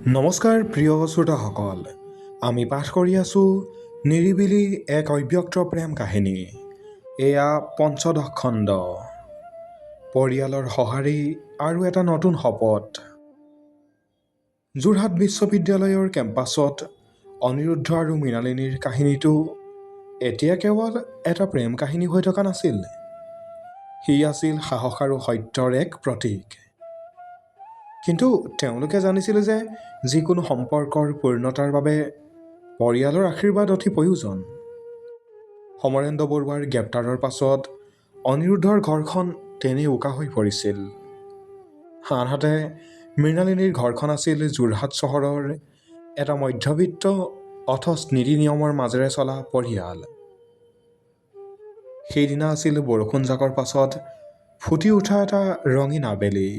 নমস্কাৰ প্ৰিয় শ্ৰোতাসকল, আমি পাঠ কৰি আছোঁ নিৰিবিলি এক অব্যক্ত প্ৰেম কাহিনী। এয়া পঞ্চদশ খণ্ড, পৰিয়ালৰ সঁহাৰি আৰু এটা নতুন শপত। যোৰহাট বিশ্ববিদ্যালয়ৰ কেম্পাছত অনিৰুদ্ধ আৰু মৃণালিনীৰ কাহিনীটো এতিয়া কেৱল এটা প্ৰেম কাহিনী হৈ থকা নাছিল, সি আছিল সাহস আৰু সত্যৰ এক প্ৰতীক। কিন্তু তেওঁলোকে জানিছিল যে যিকোনো সম্পৰ্কৰ পূৰ্ণতাৰ বাবে পৰিয়ালৰ আশীৰ্বাদ অতি প্ৰয়োজন। সমৰেন্দ্ৰ বৰুৱাৰ গ্ৰেপ্তাৰৰ পাছত অনিৰুদ্ধৰ ঘৰখন তেনেই উকা হৈ পৰিছিল। আনহাতে মৃণালিনীৰ ঘৰখন আছিল যোৰহাট চহৰৰ এটা মধ্যবিত্ত অথচ নীতি নিয়মৰ মাজেৰে চলা পৰিয়াল। সেইদিনা আছিল বৰষুণজাকৰ পাছত ফুটি উঠা এটা ৰঙীন আবেলি।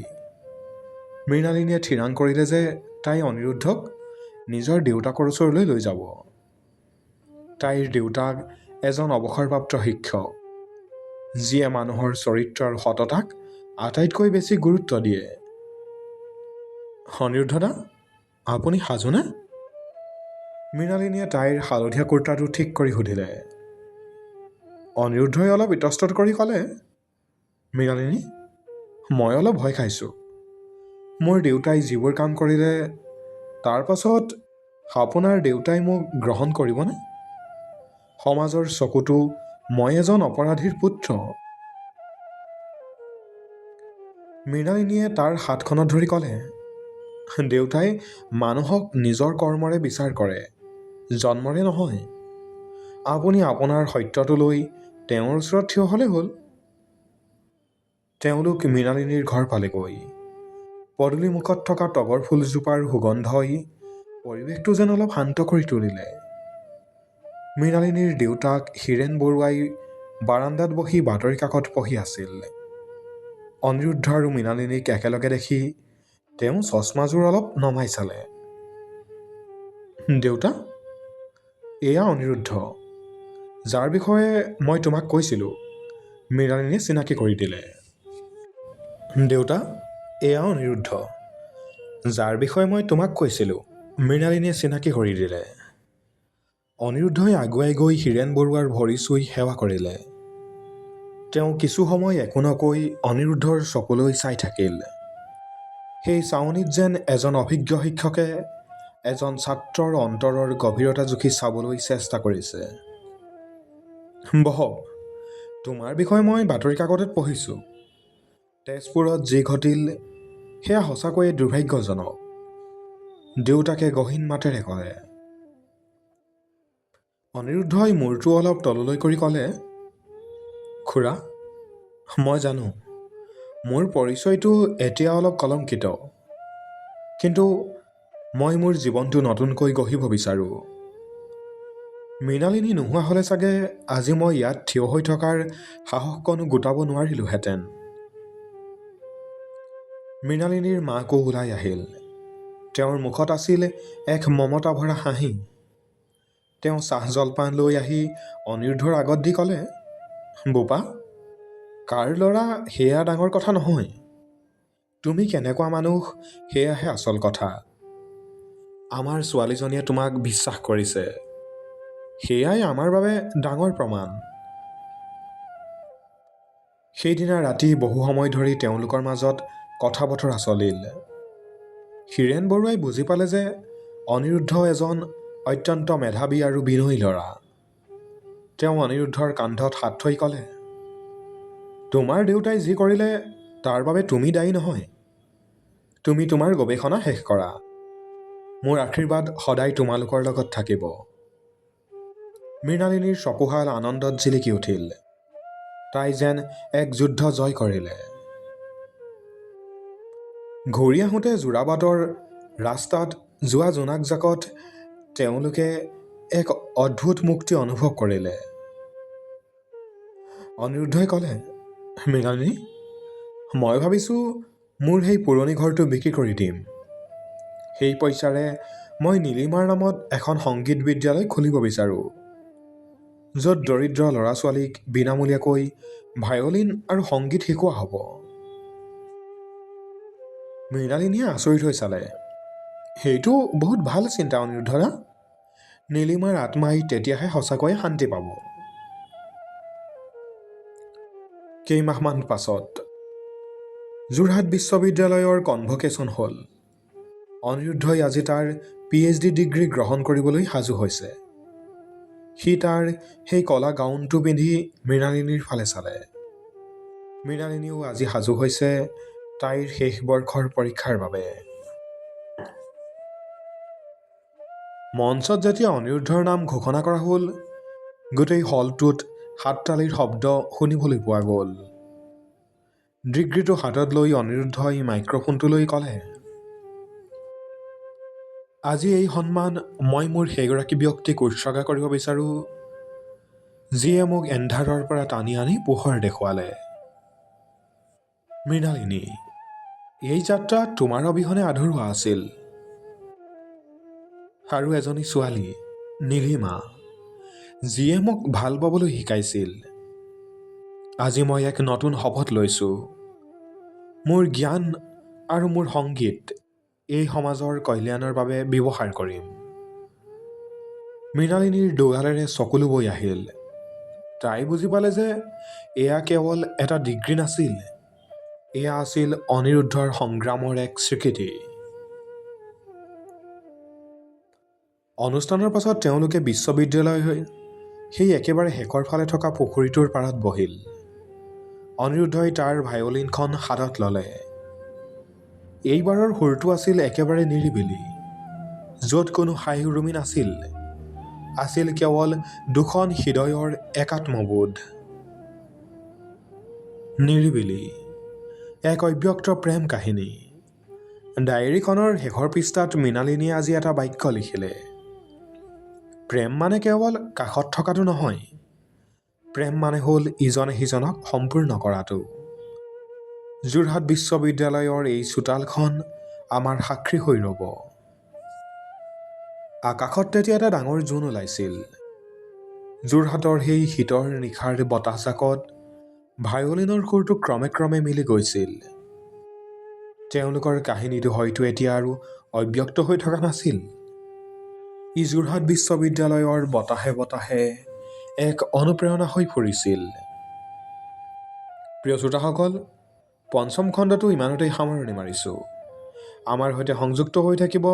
মৃণালিনীয়ে থিৰাং কৰিলে যে তাই অনিৰুদ্ধক নিজৰ দেউতাকৰ ওচৰলৈ লৈ যাব। তাইৰ দেউতাক এজন অৱসৰপ্ৰাপ্ত শিক্ষক, যিয়ে মানুহৰ চৰিত্ৰ আৰু সততাক আটাইতকৈ বেছি গুৰুত্ব দিয়ে। অনিৰুদ্ধ দা, আপুনি সাজুনে? মৃণালিনীয়ে তাইৰ হালধীয়া কুৰ্তাটো ঠিক কৰি সুধিলে। অনিৰুদ্ধই অলপ ইতস্তত কৰি ক'লে, মৃণালিনী, মই অলপ ভয় খাইছোঁ। মোৰ দেউতাই যিবোৰ কাম কৰিলে তাৰ পাছত আপোনাৰ দেউতাই মোক গ্ৰহণ কৰিবনে? সমাজৰ চকুতো মই এজন অপৰাধীৰ পুত্ৰ। মৃণালিনীয়ে তাৰ হাতখনত ধৰি ক'লে, দেউতাই মানুহক নিজৰ কৰ্মৰে বিচাৰ কৰে, জন্মৰে নহয়। আপুনি আপোনাৰ সত্যটো লৈ তেওঁৰ ওচৰত থিয় হ'লে হ'ল। তেওঁলোক মৃণালিনীৰ ঘৰ পালেগৈ। পদূলি মুখত থকা তগৰ ফুলজোপাৰ সুগন্ধই পৰিৱেশটো যেন অলপ শান্ত কৰি তুলিলে। মৃণালিনীৰ দেউতাক হীৰেণ বৰুৱাই বাৰান্দাত বহি বাতৰি কাকত পঢ়ি আছিল। অনিৰুদ্ধ আৰু মৃণালিনীক একেলগে দেখি তেওঁ চশমাযোৰ অলপ নমাই চালে। দেউতা, এয়া অনিৰুদ্ধ, যাৰ বিষয়ে মই তোমাক কৈছিলোঁ, মৃণালিনীয়ে চিনাকি কৰি দিলে। দেউতা, এয়া অনিৰুদ্ধ, যাৰ বিষয়ে মই তোমাক কৈছিলোঁ, মৃণালিনীয়ে চিনাকি কৰি দিলে। অনিৰুদ্ধই আগুৱাই গৈ হীৰেণ বৰুৱাৰ ভৰি চুই সেৱা কৰিলে। তেওঁ কিছু সময় একো নকৈ অনিৰুদ্ধৰ চকুলৈ চাই থাকিল। সেই চাৱনিত যেন এজন অভিজ্ঞ শিক্ষকে এজন ছাত্ৰৰ অন্তৰৰ গভীৰতা জুখি চাবলৈ চেষ্টা কৰিছে। বহক, তোমাৰ বিষয়ে মই বাতৰি কাকতত পঢ়িছোঁ। তেজপুৰত যি ঘটিল সেয়া সঁচাকৈয়ে দুৰ্ভাগ্যজনক, দেউতাকে গহীন মাতেৰে ক'লে। অনিৰুদ্ধই মূৰটো অলপ তললৈ কৰি ক'লে, খুৰা, মই জানো মোৰ পৰিচয়টো এতিয়া অলপ কলংকিত, কিন্তু মই মোৰ জীৱনটো নতুনকৈ গঢ়িব বিচাৰোঁ। মৃণালিনী নোহোৱা হ'লে চাগে আজি মই ইয়াত থিয় হৈ থকাৰ সাহসকণো গোটাব নোৱাৰিলোহেঁতেন। মৃণালিনীৰ মাকো ওলাই আহিল। তেওঁৰ মুখত আছিল এক মমতা ভৰা হাঁহি। তেওঁ চাহ জলপান লৈ আহি অনিৰুদ্ধৰ আগত দি ক'লে, বোপা, কাৰ ল'ৰা সেয়া ডাঙৰ কথা নহয়, তুমি কেনেকুৱা মানুহ সেয়াহে আচল কথা। আমাৰ ছোৱালীজনীয়ে তোমাক বিশ্বাস কৰিছে, সেয়াই আমাৰ বাবে ডাঙৰ প্ৰমাণ। সেইদিনা ৰাতি বহু সময় ধৰি তেওঁলোকৰ মাজত কথা বতৰা চলিল। হীৰেণ বৰুৱাই বুজি পালে যে অনিৰুদ্ধ এজন অত্যন্ত মেধাৱী আৰু বিনয়ী ল'ৰা। তেওঁ অনিৰুদ্ধৰ কান্ধত হাত থৈ ক'লে, তোমাৰ দেউতাই যি কৰিলে তাৰ বাবে তুমি দায়ী নহয়। তুমি তোমাৰ গৱেষণা শেষ কৰা। মোৰ আশীৰ্বাদ সদায় তোমালোকৰ লগত থাকিব। মৃণালিনীৰ চকুহাল আনন্দত জিলিকি উঠিল। তাই যেন এক যুদ্ধ জয় কৰিলে। ঘূৰি আহোঁতে যোৰাবাটৰ ৰাস্তাত যোৱা জোনাক জাকত তেওঁলোকে এক অদ্ভুত মুক্তি অনুভৱ কৰিলে। অনিৰুদ্ধই ক'লে, মৃণালিনী, মই ভাবিছোঁ মোৰ সেই পুৰণি ঘৰটো বিক্ৰী কৰি দিম। সেই পইচাৰে মই নীলিমাৰ নামত এখন সংগীত বিদ্যালয় খুলিব বিচাৰোঁ, য'ত দৰিদ্ৰ ল'ৰা ছোৱালীক বিনামূলীয়াকৈ ভায়লিন আৰু সংগীত শিকোৱা হ'ব। মৃণালিনীয়ে আচৰিত হৈ চালে। সেইটো বহুত ভাল চিন্তা অনিৰুদ্ধৰা। নীলিমাৰ আত্মাই তেতিয়াহে সঁচাকৈয়ে শান্তি পাব। কেইমাহমান পাছত যোৰহাট বিশ্ববিদ্যালয়ৰ কনভকেশ্যন হ'ল। অনিৰুদ্ধই আজি তাৰ PhD ডিগ্ৰী গ্ৰহণ কৰিবলৈ সাজু হৈছে। সি তাৰ সেই কলা গাউনটো পিন্ধি মৃণালিনীৰ ফালে চালে। মৃণালিনীও আজি সাজু হৈছে তাইৰ শেষ বৰ্ষৰ পৰীক্ষাৰ বাবে। মঞ্চত যেতিয়া অনিৰুদ্ধৰ নাম ঘোষণা কৰা হ'ল, গোটেই হলটোত হাততালিৰ শব্দ শুনিবলৈ পোৱা গ'ল। ডিগ্ৰীটো হাতত লৈ অনিৰুদ্ধই মাইক্ৰফোনটোলৈ ক'লে, আজি এই সন্মান মই মোৰ সেইগৰাকী ব্যক্তিক উৎসৰ্গা কৰিব বিচাৰোঁ, যিয়ে মোক এন্ধাৰৰ পৰা টানি আনি পোহৰ দেখুৱালে। মৃণালিনী, এই যাত্ৰা তোমাৰ অবিহনে আধৰুৱা আছিল। আৰু এজনী ছোৱালী, নীলিমা, যিয়ে মোক ভাল পাবলৈ শিকাইছিল। আজি মই এক নতুন শপত লৈছোঁ। মোৰ জ্ঞান আৰু মোৰ সংগীত এই সমাজৰ কল্যাণৰ বাবে ব্যৱহাৰ কৰিম। মৃণালিনীৰ দুগালেৰে চকুলো বৈ আহিল। তাই বুজি পালে যে এয়া কেৱল এটা ডিগ্ৰী নাছিল, এয়া আছিল অনিৰুদ্ধৰ সংগ্ৰামৰ এক স্বীকৃতি। অনুষ্ঠানৰ পাছত তেওঁলোকে বিশ্ববিদ্যালয়ৰ সেই একেবাৰে শেষৰ ফালে থকা পুখুৰীটোৰ পাৰত বহিল। অনিৰুদ্ধই তাৰ ভায়লিনখন হাতত ল'লে। এইবাৰৰ সুৰটো আছিল একেবাৰে নিৰিবিলি, য'ত কোনো হাই উৰুমি নাছিল, আছিল কেৱল দুখন হৃদয়ৰ একাত্মবোধ। নিৰিবিলি, এক অব্যক্ত প্ৰেম কাহিনী। ডায়েৰীখনৰ শেষৰ পৃষ্ঠাত মৃণালিনীয়ে আজি এটা বাক্য লিখিলে, প্ৰেম মানে কেৱল কাষত থকাটো নহয়, প্ৰেম মানে হ'ল ইজনে সিজনক সম্পূৰ্ণ কৰাটো। যোৰহাট বিশ্ববিদ্যালয়ৰ এই চোতালখন আমাৰ সাক্ষী হৈ ৰ'ব। আকাশত তেতিয়া এটা ডাঙৰ জোন ওলাইছিল। যোৰহাটৰ সেই শীতৰ নিশাৰ বতাহজাকত ভায়লিনৰ সুৰটো ক্ৰমে ক্ৰমে মিলি গৈছিল। তেওঁলোকৰ কাহিনীটো হয়তো এতিয়া আৰু অব্যক্ত হৈ থকা নাছিল। ই যোৰহাট বিশ্ববিদ্যালয়ৰ বতাহে বতাহে এক অনুপ্ৰেৰণা হৈ পৰিছিল। প্ৰিয় শ্ৰোতাসকল, পঞ্চম খণ্ডটো ইমানতেই সামৰণি মাৰিছোঁ। আমাৰ সৈতে সংযুক্ত হৈ থাকিব